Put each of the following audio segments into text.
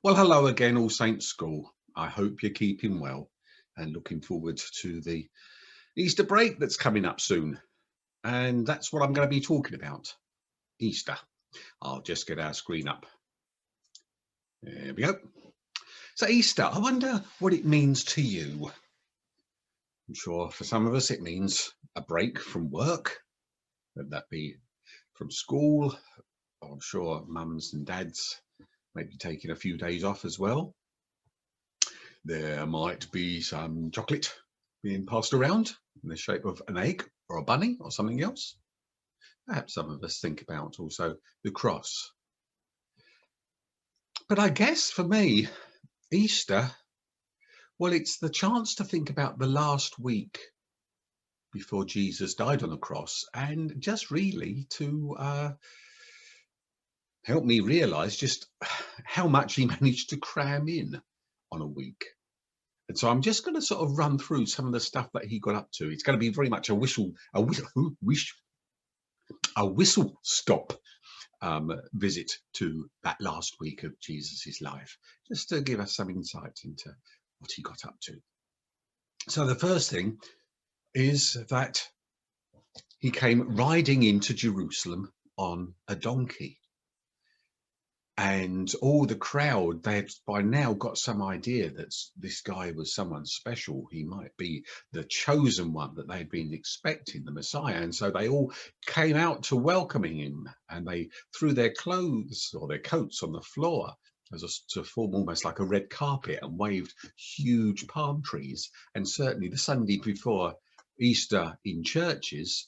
Well, hello again, All Saints School. I hope you're keeping well and looking forward to the Easter break that's coming up soon. And that's what I'm going to be talking about, Easter. I'll just get our screen up. There we go. So Easter, I wonder what it means to you. I'm sure for some of us it means a break from work, whether that be from school. I'm sure mums and dads may be taking a few days off as well. There might be some chocolate being passed around in the shape of an egg or a bunny or something else. Perhaps some of us think about also the cross. But I guess for me, Easter, well, it's the chance to think about the last week before Jesus died on the cross, and just really to help me realize just how much he managed to cram in on a week. And so I'm just going to sort of run through some of the stuff that he got up to. It's going to be very much a whistle stop visit to that last week of Jesus's life, just to give us some insight into what he got up to. So the first thing is that he came riding into Jerusalem on a donkey. And all the crowd, they had by now got some idea that this guy was someone special. He might be the chosen one that they'd been expecting, the Messiah. And so they all came out to welcoming him, and they threw their clothes or their coats on the floor to form almost like a red carpet, and waved huge palm trees. And certainly the Sunday before Easter in churches,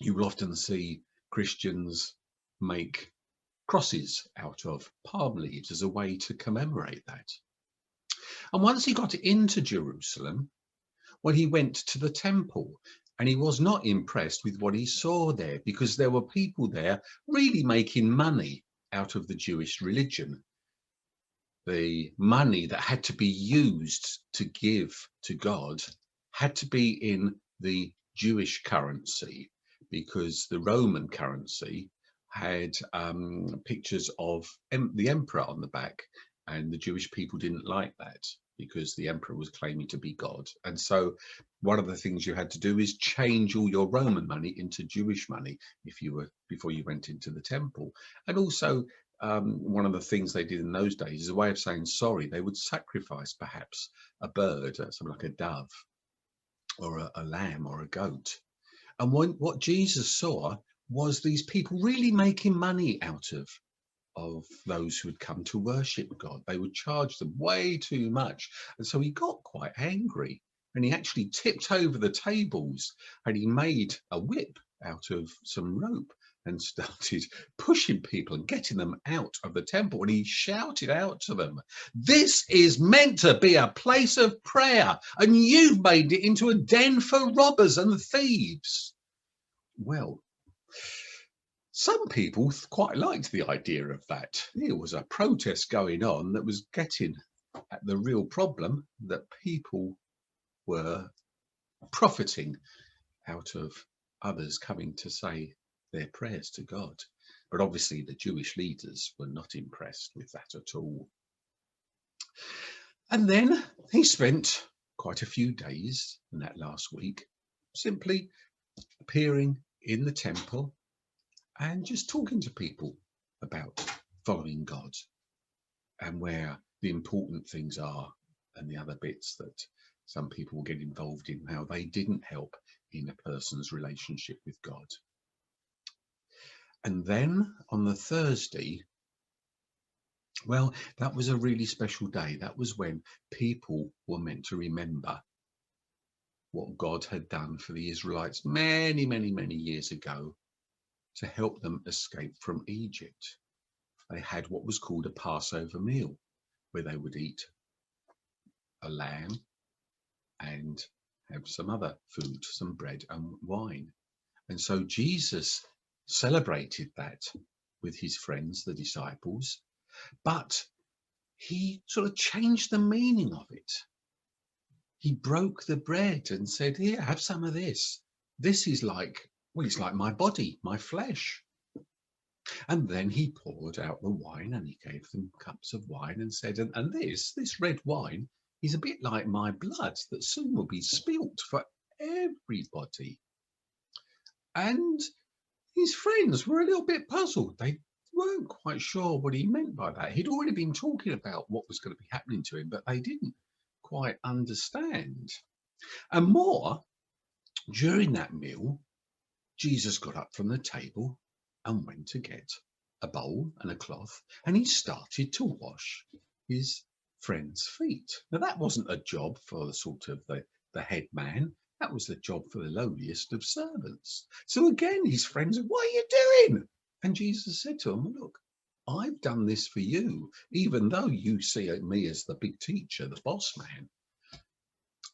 you will often see Christians make crosses out of palm leaves as a way to commemorate that. And once he got into Jerusalem, well, he went to the temple, and he was not impressed with what he saw there, because there were people there really making money out of the Jewish religion. The money that had to be used to give to God had to be in the Jewish currency, because the Roman currency had pictures of the emperor on the back, and the Jewish people didn't like that because the emperor was claiming to be God. And so one of the things you had to do is change all your Roman money into Jewish money before you went into the temple. And also one of the things they did in those days, is a way of saying sorry. They would sacrifice perhaps a bird, something like a dove or a lamb or a goat. And what Jesus saw was these people really making money out of those who had come to worship God. They would charge them way too much. And so he got quite angry, and he actually tipped over the tables, and he made a whip out of some rope and started pushing people and getting them out of the temple. And he shouted out to them, "This is meant to be a place of prayer, and you've made it into a den for robbers and thieves." Well, some people quite liked the idea of that. There was a protest going on that was getting at the real problem, that people were profiting out of others coming to say their prayers to God. But obviously the Jewish leaders were not impressed with that at all. And then he spent quite a few days in that last week simply appearing in the temple and just talking to people about following God and where the important things are, and the other bits that some people will get involved in, how they didn't help in a person's relationship with God. And then on the Thursday, well, that was a really special day. That was when people were meant to remember what God had done for the Israelites many, many, many years ago to help them escape from Egypt. They had what was called a Passover meal, where they would eat a lamb and have some other food, some bread and wine. And so Jesus celebrated that with his friends, the disciples, but he sort of changed the meaning of it. He broke the bread and said, "Here, have some of this. This is like, well, it's like my body, my flesh." And then he poured out the wine and he gave them cups of wine and said, and this red wine is a bit like my blood that soon will be spilt for everybody. And his friends were a little bit puzzled. They weren't quite sure what he meant by that. He'd already been talking about what was going to be happening to him, but they didn't quite understand. And more, during that meal, Jesus got up from the table and went to get a bowl and a cloth, and he started to wash his friend's feet. Now, that wasn't a job for the sort of the head man. That was the job for the lowliest of servants. So again, his friends said, "What are you doing?" And Jesus said to him, "Look, I've done this for you, even though you see me as the big teacher, the boss man.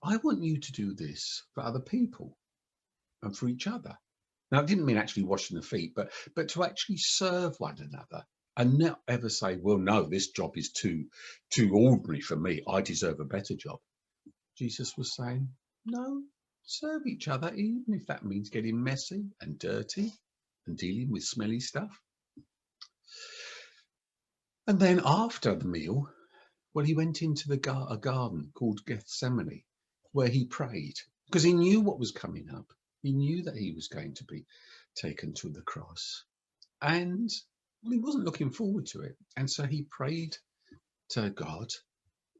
I want you to do this for other people and for each other." Now, it didn't mean actually washing the feet, but to actually serve one another and not ever say, "Well, no, this job is too ordinary for me. I deserve a better job." Jesus was saying, no, serve each other, even if that means getting messy and dirty and dealing with smelly stuff. And then after the meal, well, he went into a garden called Gethsemane, where he prayed, because he knew what was coming up. He knew that he was going to be taken to the cross. And well, he wasn't looking forward to it. And so he prayed to God,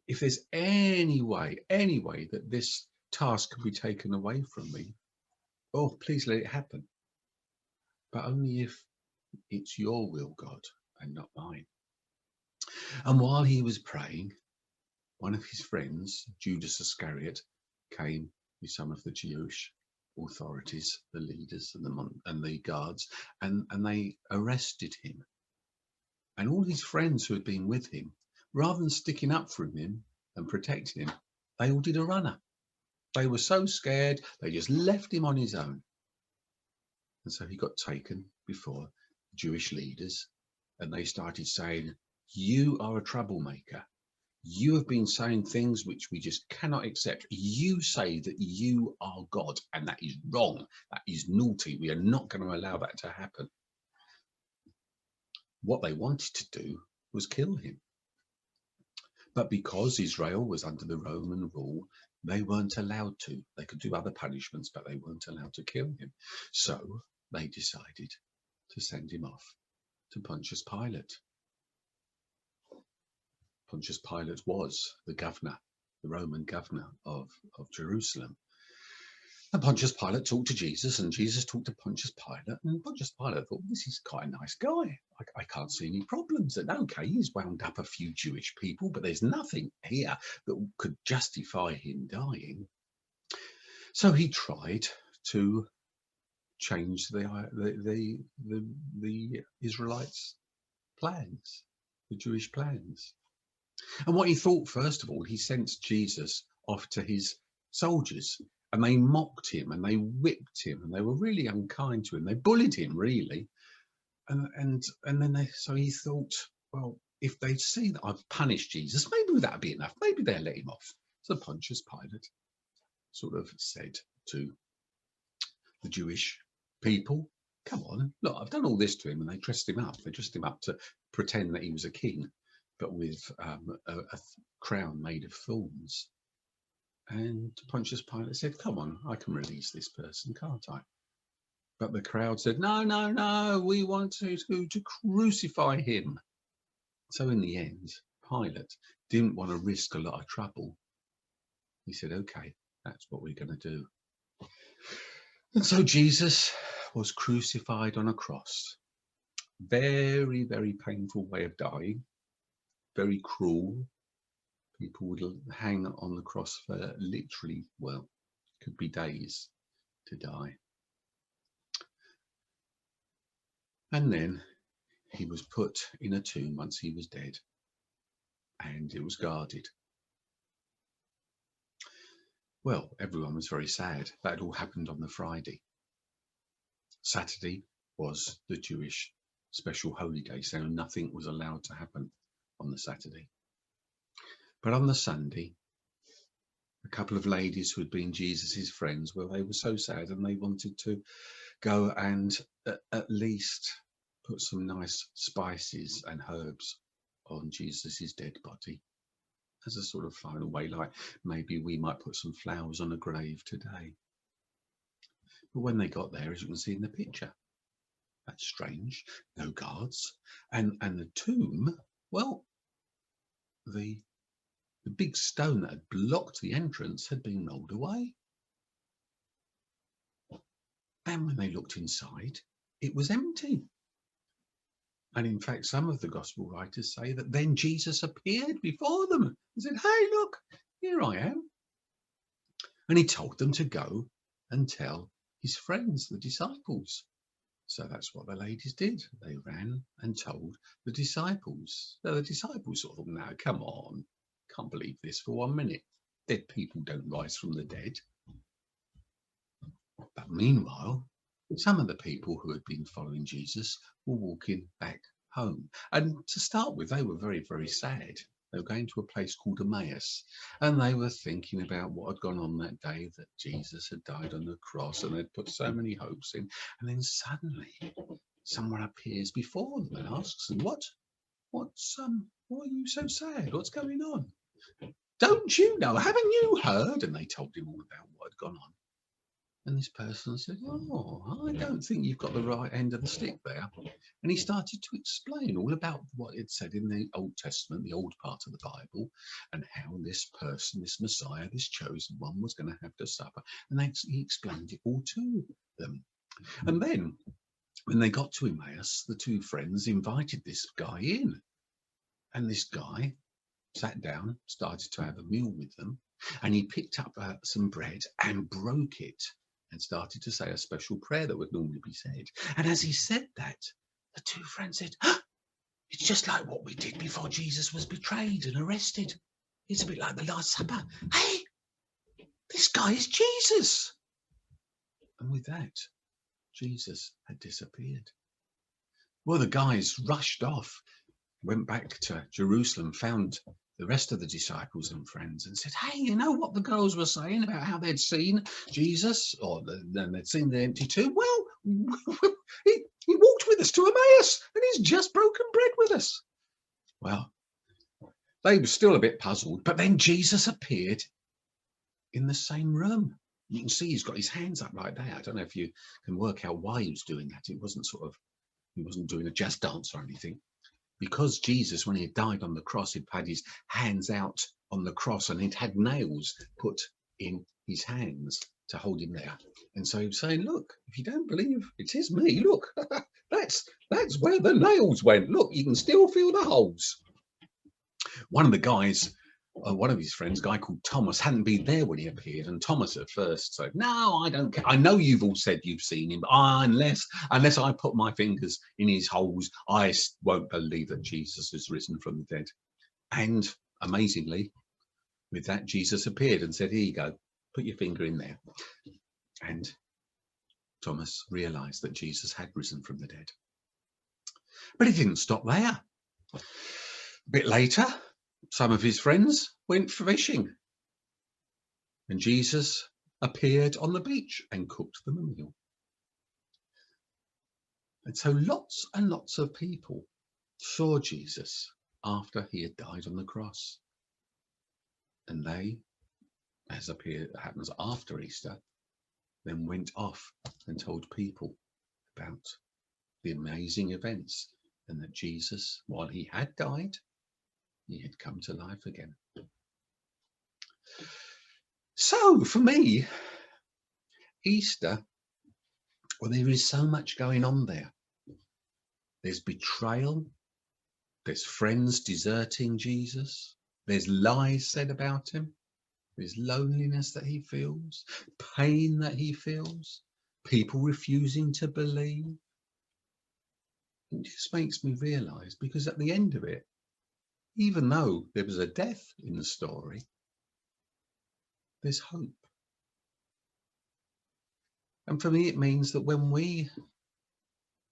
if there's any way that this task can be taken away from me, oh, please let it happen. But only if it's your will, God, and not mine. And while he was praying, one of his friends, Judas Iscariot, came with some of the Jewish authorities, the leaders and the guards, and they arrested him. And all his friends who had been with him, rather than sticking up for him and protecting him, they all did a runner. They were so scared, they just left him on his own. And so he got taken before Jewish leaders, and they started saying, "You are a troublemaker. You have been saying things which we just cannot accept. You say that you are God, and that is wrong. That is naughty. We are not going to allow that to happen." What they wanted to do was kill him. But because Israel was under the Roman rule, they weren't allowed to. They could do other punishments, but they weren't allowed to kill him. So they decided to send him off to Pontius Pilate. Pontius Pilate was the governor, the Roman governor of Jerusalem. And Pontius Pilate talked to Jesus, and Jesus talked to Pontius Pilate, and Pontius Pilate thought, this is quite a nice guy. I can't see any problems. And okay, he's wound up a few Jewish people, but there's nothing here that could justify him dying. So he tried to change the Israelites' plans, the Jewish plans. And what he thought, first of all, he sent Jesus off to his soldiers, and they mocked him and they whipped him and they were really unkind to him. They bullied him, really. And then so he thought, well, if they see that I've punished Jesus, maybe that'll be enough. Maybe they'll let him off. So Pontius Pilate sort of said to the Jewish people, come on, look, I've done all this to him. And they dressed him up. They dressed him up to pretend that he was a king, but with a crown made of thorns. And Pontius Pilate said, come on, I can release this person, can't I? But the crowd said, no, no, no, we want to crucify him. So in the end, Pilate didn't want to risk a lot of trouble. He said, okay, that's what we're going to do. And so Jesus was crucified on a cross. Very, very painful way of dying. Very cruel. People would hang on the cross for literally, well, could be days to die. And then he was put in a tomb once he was dead, and it was guarded. Well, everyone was very sad. That had all happened on the Friday. Saturday was the Jewish special holy day, so nothing was allowed to happen on the Saturday. But on the Sunday, a couple of ladies who had been Jesus's friends, well, they were so sad and they wanted to go and at least put some nice spices and herbs on Jesus's dead body as a sort of final way, like maybe we might put some flowers on a grave today. But when they got there, as you can see in the picture, that's strange, no guards. And the tomb, well, the big stone that had blocked the entrance had been rolled away. And when they looked inside, it was empty. And in fact, some of the gospel writers say that then Jesus appeared before them and said, "Hey, look, here I am." And he told them to go and tell his friends, the disciples. So that's what the ladies did. They ran and told the disciples. So the disciples thought, "Now, come on, can't believe this for 1 minute. Dead people don't rise from the dead." But meanwhile, some of the people who had been following Jesus were walking back home. And to start with, they were very, very sad. They were going to a place called Emmaus, and they were thinking about what had gone on that day, that Jesus had died on the cross and they'd put so many hopes in. And then suddenly someone appears before them and asks them, why are you so sad? What's going on? Don't you know? Haven't you heard? And they told him all about what had gone on. And this person said, "Oh, I don't think you've got the right end of the stick there." And he started to explain all about what it said in the Old Testament, the old part of the Bible, and how this person, this Messiah, this chosen one, was going to have to suffer. And he explained it all to them. And then when they got to Emmaus, the two friends invited this guy in. And this guy sat down, started to have a meal with them. And he picked up some bread and broke it and started to say a special prayer that would normally be said. And as he said that, the two friends said, "It's just like what we did before Jesus was betrayed and arrested. It's a bit like the Last Supper. Hey, this guy is Jesus." And with that, Jesus had disappeared. Well, the guys rushed off, went back to Jerusalem, found the rest of the disciples and friends and said, "Hey, you know what the girls were saying about how they'd seen Jesus, or then they'd seen the empty tomb? Well, he walked with us to Emmaus and he's just broken bread with us." Well, they were still a bit puzzled, but then Jesus appeared in the same room. You can see he's got his hands up like that. I don't know if you can work out why he was doing that. It wasn't he wasn't doing a jazz dance or anything. Because Jesus, when he had died on the cross, he'd had his hands out on the cross and he'd had nails put in his hands to hold him there. And so he was saying, "Look, if you don't believe it is me, look, that's where the nails went. Look, you can still feel the holes." One of the guys, one of his friends, a guy called Thomas, hadn't been there when he appeared. And Thomas at first said, "No, I don't care. I know you've all said you've seen him, but unless I put my fingers in his holes, I won't believe that Jesus has risen from the dead." And amazingly, with that, Jesus appeared and said, "Here you go, put your finger in there." And Thomas realized that Jesus had risen from the dead. But he didn't stop there. A bit later, some of his friends went fishing and Jesus appeared on the beach and cooked them a meal. And so lots and lots of people saw Jesus after he had died on the cross. And they, as happens after Easter, then went off and told people about the amazing events and that Jesus, while he had died, he had come to life again. So for me, Easter, well, there is so much going on there. There's betrayal, there's friends deserting Jesus, there's lies said about him, there's loneliness that he feels, pain that he feels, people refusing to believe. It just makes me realize, because at the end of it, even though there was a death in the story, there's hope. And for me, it means that when we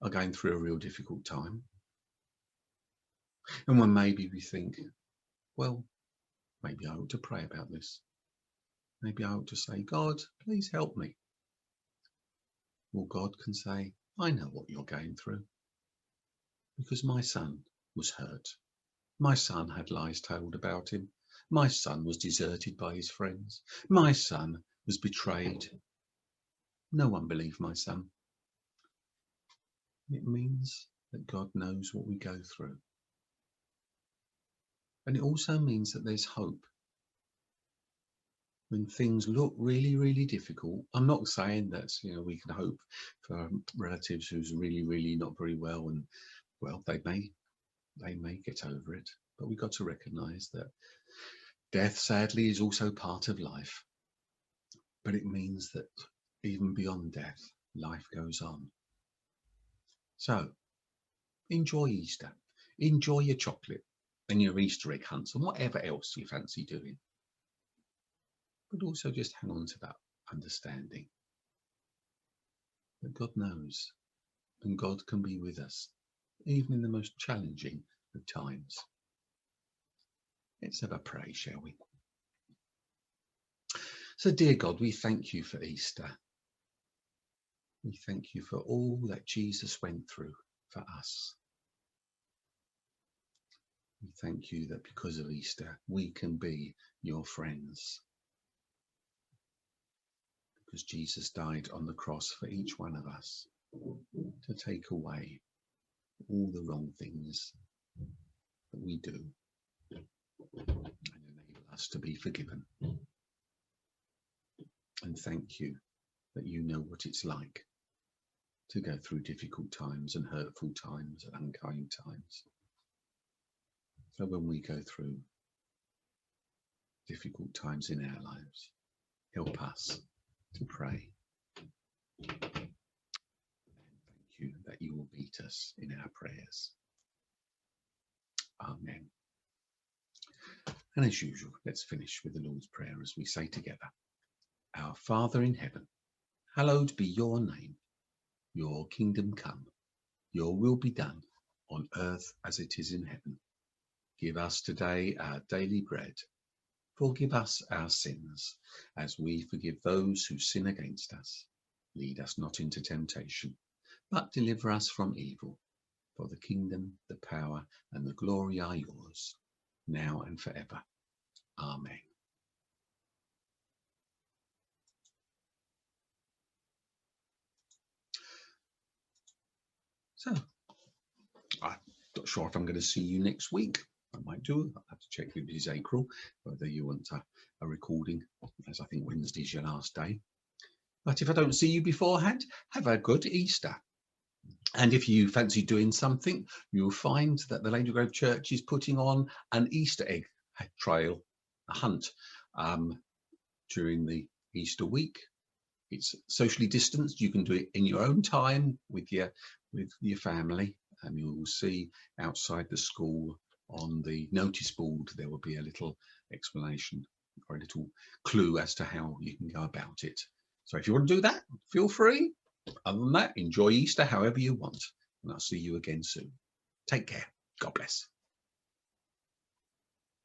are going through a real difficult time, and when maybe we think, well, maybe I ought to pray about this. Maybe I ought to say, "God, please help me." Well, God can say, "I know what you're going through. because my son was hurt. My son had lies told about him. My son was deserted by his friends. My son was betrayed. No one believed my son. It means that God knows what we go through. And it also means that there's hope. When things look really, really difficult, I'm not saying that, we can hope for relatives who's really, really not very well, and well, they may get over it, but we've got to recognize that death, sadly, is also part of life. But it means that even beyond death, life goes on. So enjoy Easter, enjoy your chocolate and your Easter egg hunts and whatever else you fancy doing. But also just hang on to that understanding that God knows and God can be with us, even in the most challenging of times. Let's have a pray, shall we? So, dear God, we thank you for Easter. We thank you for all that Jesus went through for us. We thank you that because of Easter, we can be your friends. Because Jesus died on the cross for each one of us to take away all the wrong things that we do and enable us to be forgiven. And thank you that you know what it's like to go through difficult times and hurtful times and unkind times. So when we go through difficult times in our lives, help us to pray. And thank you that you will meet us in our prayers. Amen. And as usual, let's finish with the Lord's Prayer as we say together, Our Father in heaven, hallowed be your name. Your kingdom come, your will be done on earth as it is in heaven. Give us today our daily bread. Forgive us our sins as we forgive those who sin against us. Lead us not into temptation, but deliver us from evil. For the kingdom, the power, and the glory are yours, now and forever. Amen. So, I'm not sure if I'm going to see you next week. I might do. I'll have to check with Mrs. April whether you want a recording, as I think Wednesday's your last day. But if I don't see you beforehand, have a good Easter. And if you fancy doing something, you'll find that the Lady Grove Church is putting on an Easter egg trail, a hunt, during the Easter week. It's socially distanced. You can do it in your own time with your family, and you will see outside the school on the notice board there will be a little explanation or a little clue as to how you can go about it. So if you want to do that, feel free. Other than that, enjoy Easter however you want, and I'll see you again soon. Take care. God bless.